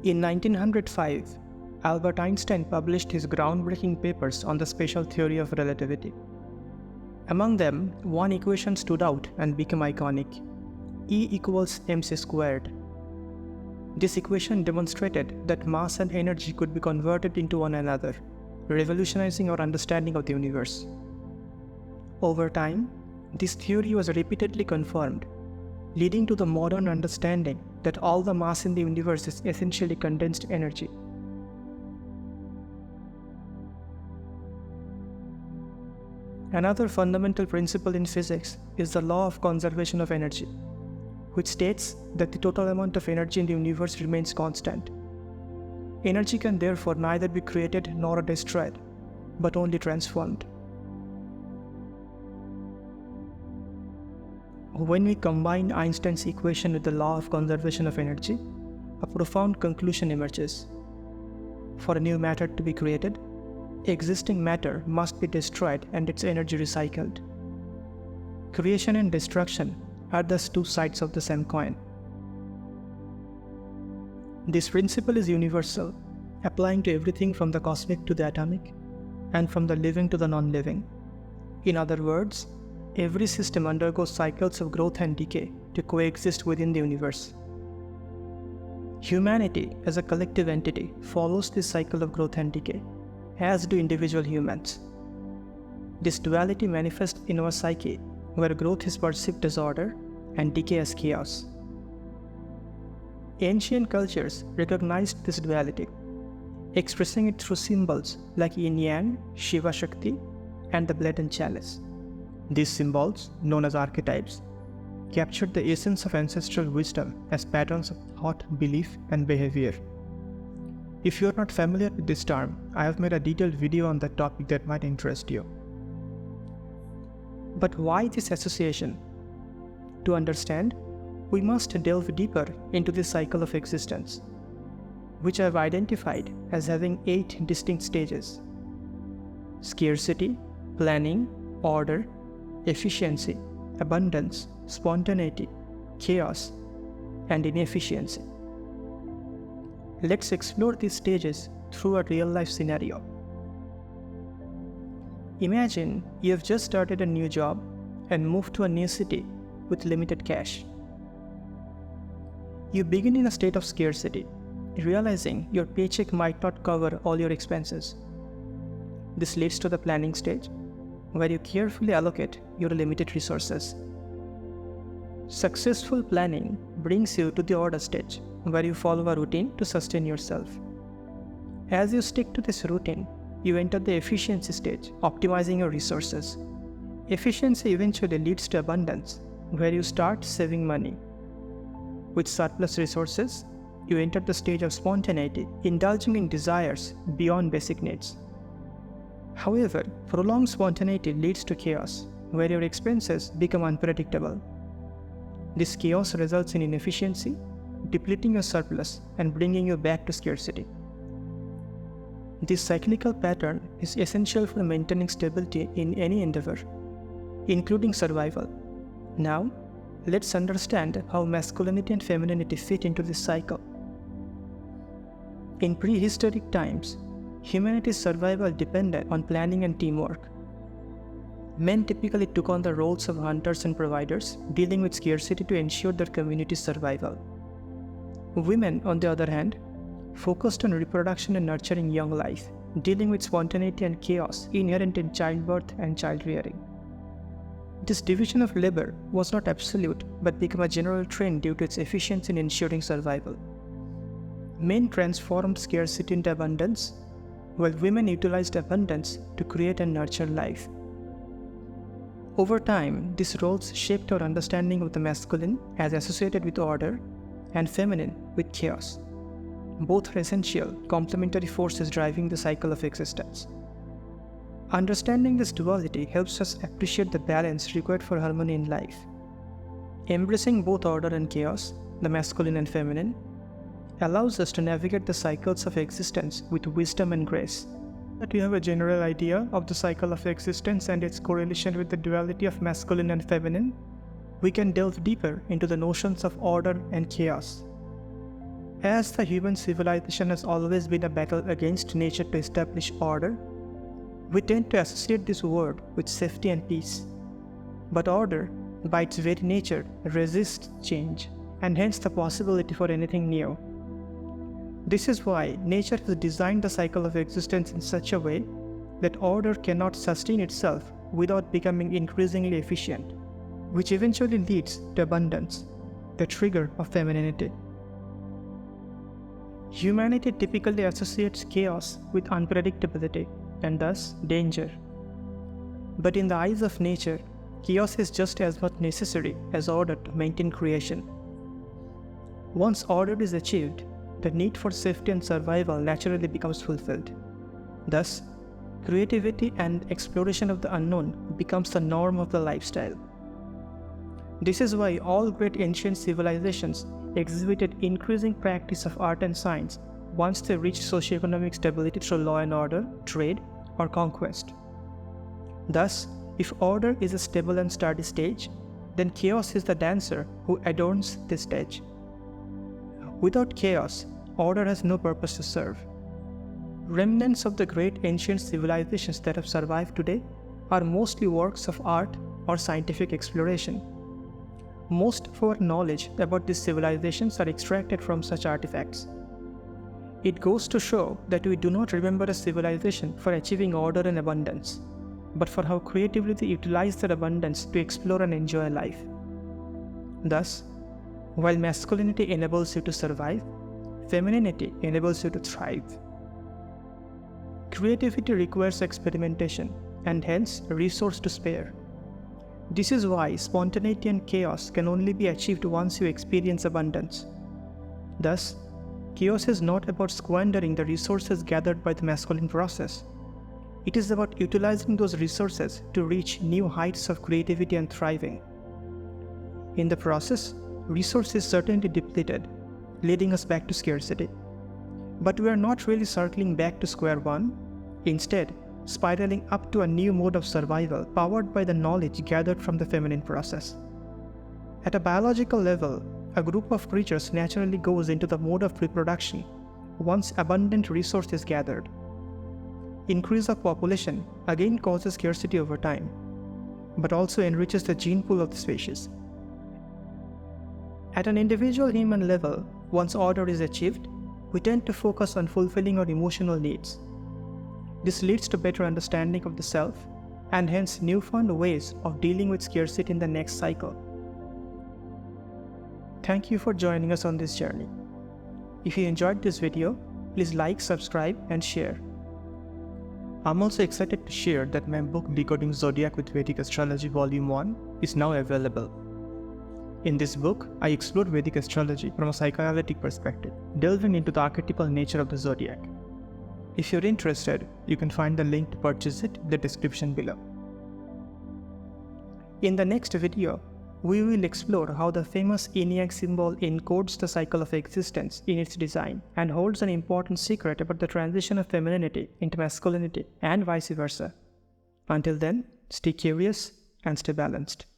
In 1905, Albert Einstein published his groundbreaking papers on the special theory of relativity. Among them, one equation stood out and became iconic: E equals mc squared. This equation demonstrated that mass and energy could be converted into one another, revolutionizing our understanding of the universe. Over time, this theory was repeatedly confirmed, leading to the modern understanding that all the mass in the universe is essentially condensed energy. Another fundamental principle in physics is the law of conservation of energy, which states that the total amount of energy in the universe remains constant. Energy can therefore neither be created nor destroyed, but only transformed. When we combine Einstein's equation with the law of conservation of energy, a profound conclusion emerges. For a new matter to be created, existing matter must be destroyed and its energy recycled. Creation and destruction are thus two sides of the same coin. This principle is universal, applying to everything from the cosmic to the atomic, and from the living to the non-living. In other words, every system undergoes cycles of growth and decay to coexist within the universe. Humanity, as a collective entity, follows this cycle of growth and decay, as do individual humans. This duality manifests in our psyche, where growth is perceived as order and decay as chaos. Ancient cultures recognized this duality, expressing it through symbols like Yin-Yang, Shiva-Shakti, and the blade and chalice. These symbols, known as archetypes, captured the essence of ancestral wisdom as patterns of thought, belief, and behavior. If you are not familiar with this term, I have made a detailed video on that topic that might interest you. But why this association? To understand, we must delve deeper into this cycle of existence, which I have identified as having 8 distinct stages: scarcity, planning, order, efficiency, abundance, spontaneity, chaos, and inefficiency. Let's explore these stages through a real-life scenario. Imagine you have just started a new job and moved to a new city with limited cash. You begin in a state of scarcity, realizing your paycheck might not cover all your expenses. This leads to the planning stage, where you carefully allocate your limited resources. Successful planning brings you to the order stage, where you follow a routine to sustain yourself. As you stick to this routine, you enter the efficiency stage, optimizing your resources. Efficiency eventually leads to abundance, where you start saving money. With surplus resources, you enter the stage of spontaneity, indulging in desires beyond basic needs. However, prolonged spontaneity leads to chaos, where your expenses become unpredictable. This chaos results in inefficiency, depleting your surplus and bringing you back to scarcity. This cyclical pattern is essential for maintaining stability in any endeavor, including survival. Now, let's understand how masculinity and femininity fit into this cycle. In prehistoric times, humanity's survival depended on planning and teamwork. Men typically took on the roles of hunters and providers, dealing with scarcity to ensure their community's survival. Women, on the other hand, focused on reproduction and nurturing young life, dealing with spontaneity and chaos inherent in childbirth and child-rearing. This division of labor was not absolute, but became a general trend due to its efficiency in ensuring survival. Men transformed scarcity into abundance, while women utilized abundance to create and nurture life. Over time, these roles shaped our understanding of the masculine as associated with order and feminine with chaos. Both are essential, complementary forces driving the cycle of existence. Understanding this duality helps us appreciate the balance required for harmony in life. Embracing both order and chaos, the masculine and feminine, allows us to navigate the cycles of existence with wisdom and grace. That you have a general idea of the cycle of existence and its correlation with the duality of masculine and feminine, we can delve deeper into the notions of order and chaos. As the human civilization has always been a battle against nature to establish order, we tend to associate this word with safety and peace. But order, by its very nature, resists change, and hence the possibility for anything new. This is why nature has designed the cycle of existence in such a way that order cannot sustain itself without becoming increasingly efficient, which eventually leads to abundance, the trigger of femininity. Humanity typically associates chaos with unpredictability and thus danger. But in the eyes of nature, chaos is just as much necessary as order to maintain creation. Once order is achieved, the need for safety and survival naturally becomes fulfilled. Thus, creativity and exploration of the unknown becomes the norm of the lifestyle. This is why all great ancient civilizations exhibited increasing practice of art and science once they reached socioeconomic stability through law and order, trade, or conquest. Thus, if order is a stable and sturdy stage, then chaos is the dancer who adorns this stage. Without chaos, order has no purpose to serve. Remnants of the great ancient civilizations that have survived today are mostly works of art or scientific exploration. Most of our knowledge about these civilizations are extracted from such artifacts. It goes to show that we do not remember a civilization for achieving order and abundance, but for how creatively they utilize their abundance to explore and enjoy life. Thus, while masculinity enables you to survive, femininity enables you to thrive. Creativity requires experimentation and hence a resource to spare. This is why spontaneity and chaos can only be achieved once you experience abundance. Thus, chaos is not about squandering the resources gathered by the masculine process. It is about utilizing those resources to reach new heights of creativity and thriving. In the process, resource is certainly depleted, leading us back to scarcity. But we are not really circling back to square one, instead, spiraling up to a new mode of survival powered by the knowledge gathered from the feminine process. At a biological level, a group of creatures naturally goes into the mode of reproduction once abundant resource is gathered. Increase of population again causes scarcity over time, but also enriches the gene pool of the species. At an individual human level, once order is achieved, we tend to focus on fulfilling our emotional needs. This leads to better understanding of the self and hence newfound ways of dealing with scarcity in the next cycle. Thank you for joining us on this journey. If you enjoyed this video, please like, subscribe, and share. I'm also excited to share that my book Decoding Zodiac with Vedic Astrology Volume 1 is now available. In this book, I explore Vedic astrology from a psychoanalytic perspective, delving into the archetypal nature of the zodiac. If you're interested, you can find the link to purchase it in the description below. In the next video, we will explore how the famous Yin-Yang symbol encodes the cycle of existence in its design and holds an important secret about the transition of femininity into masculinity and vice versa. Until then, stay curious and stay balanced.